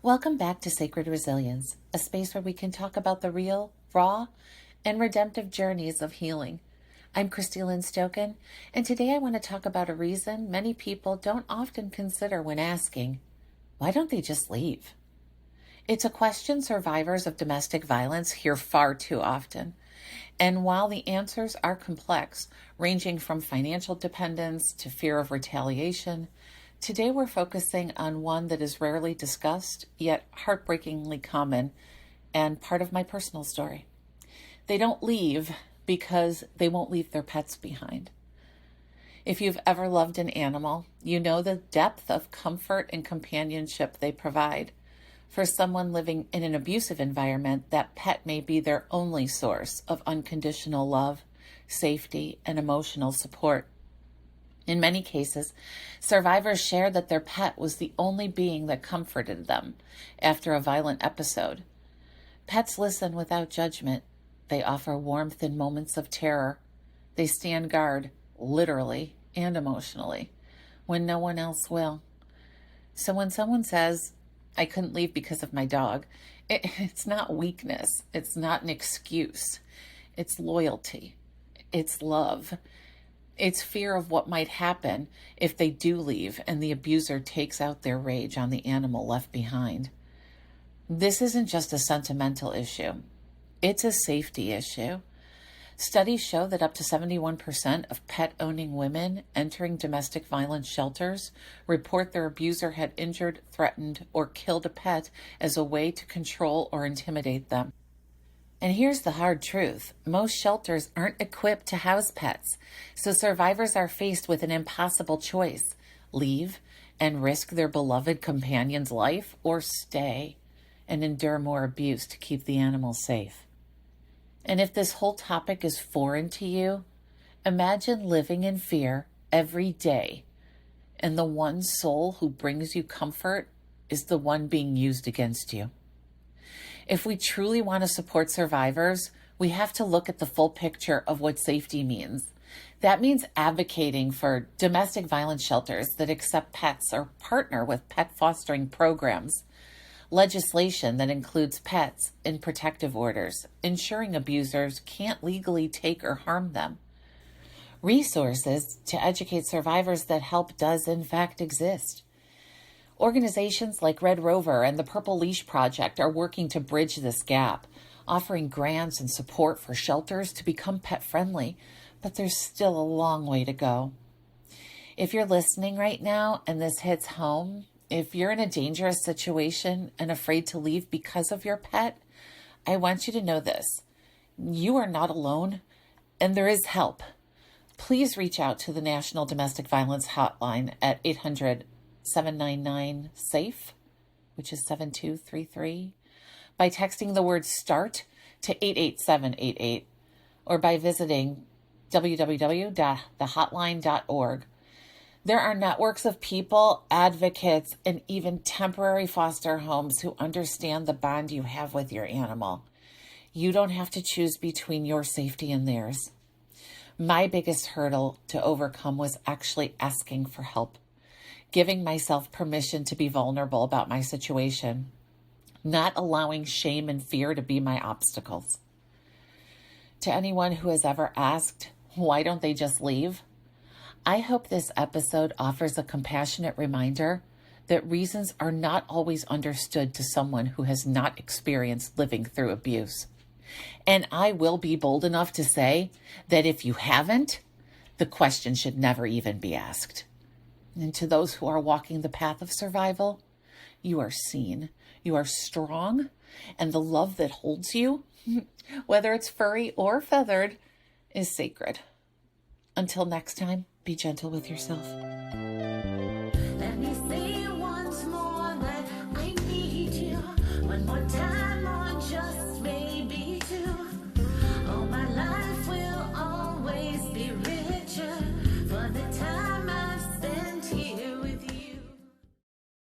Welcome back to Sacred Resilience, a space where we can talk about the real, raw, and redemptive journeys of healing. I'm Kristi Lynn, and today I want to talk about a reason many people don't often consider when asking, why don't they just leave? It's a question survivors of domestic violence hear far too often. And while the answers are complex, ranging from financial dependence to fear of retaliation, today we're focusing on one that is rarely discussed, yet heartbreakingly common, and part of my personal story. They don't leave because they won't leave their pets behind. If you've ever loved an animal, you know the depth of comfort and companionship they provide. For someone living in an abusive environment, that pet may be their only source of unconditional love, safety, and emotional support. In many cases, survivors share that their pet was the only being that comforted them after a violent episode. Pets listen without judgment. They offer warmth in moments of terror. They stand guard, literally and emotionally, when no one else will. So when someone says, I couldn't leave because of my dog, it's not weakness. It's not an excuse. It's loyalty. It's love. It's fear of what might happen if they do leave and the abuser takes out their rage on the animal left behind. This isn't just a sentimental issue. It's a safety issue. Studies show that up to 71% of pet-owning women entering domestic violence shelters report their abuser had injured, threatened, or killed a pet as a way to control or intimidate them. And here's the hard truth. Most shelters aren't equipped to house pets, so survivors are faced with an impossible choice: leave and risk their beloved companion's life, or stay and endure more abuse to keep the animal safe. And if this whole topic is foreign to you, imagine living in fear every day, and the one soul who brings you comfort is the one being used against you. If we truly want to support survivors, we have to look at the full picture of what safety means. That means advocating for domestic violence shelters that accept pets or partner with pet fostering programs, legislation that includes pets in protective orders, ensuring abusers can't legally take or harm them, resources to educate survivors that help does in fact exist. Organizations like Red Rover and the Purple Leash Project are working to bridge this gap, offering grants and support for shelters to become pet-friendly, but there's still a long way to go. If you're listening right now and this hits home, if you're in a dangerous situation and afraid to leave because of your pet, I want you to know this. You are not alone, and there is help. Please reach out to the National Domestic Violence Hotline at 800-799-SAFE, which is 7233, by texting the word START to 88788, or by visiting www.thehotline.org. There are networks of people, advocates, and even temporary foster homes who understand the bond you have with your animal. You don't have to choose between your safety and theirs. My biggest hurdle to overcome was actually asking for help, giving myself permission to be vulnerable about my situation, not allowing shame and fear to be my obstacles. To anyone who has ever asked, why don't they just leave? I hope this episode offers a compassionate reminder that reasons are not always understood to someone who has not experienced living through abuse. And I will be bold enough to say that if you haven't, the question should never even be asked. And to those who are walking the path of survival, you are seen, you are strong, and the love that holds you, whether it's furry or feathered, is sacred. Until next time, be gentle with yourself.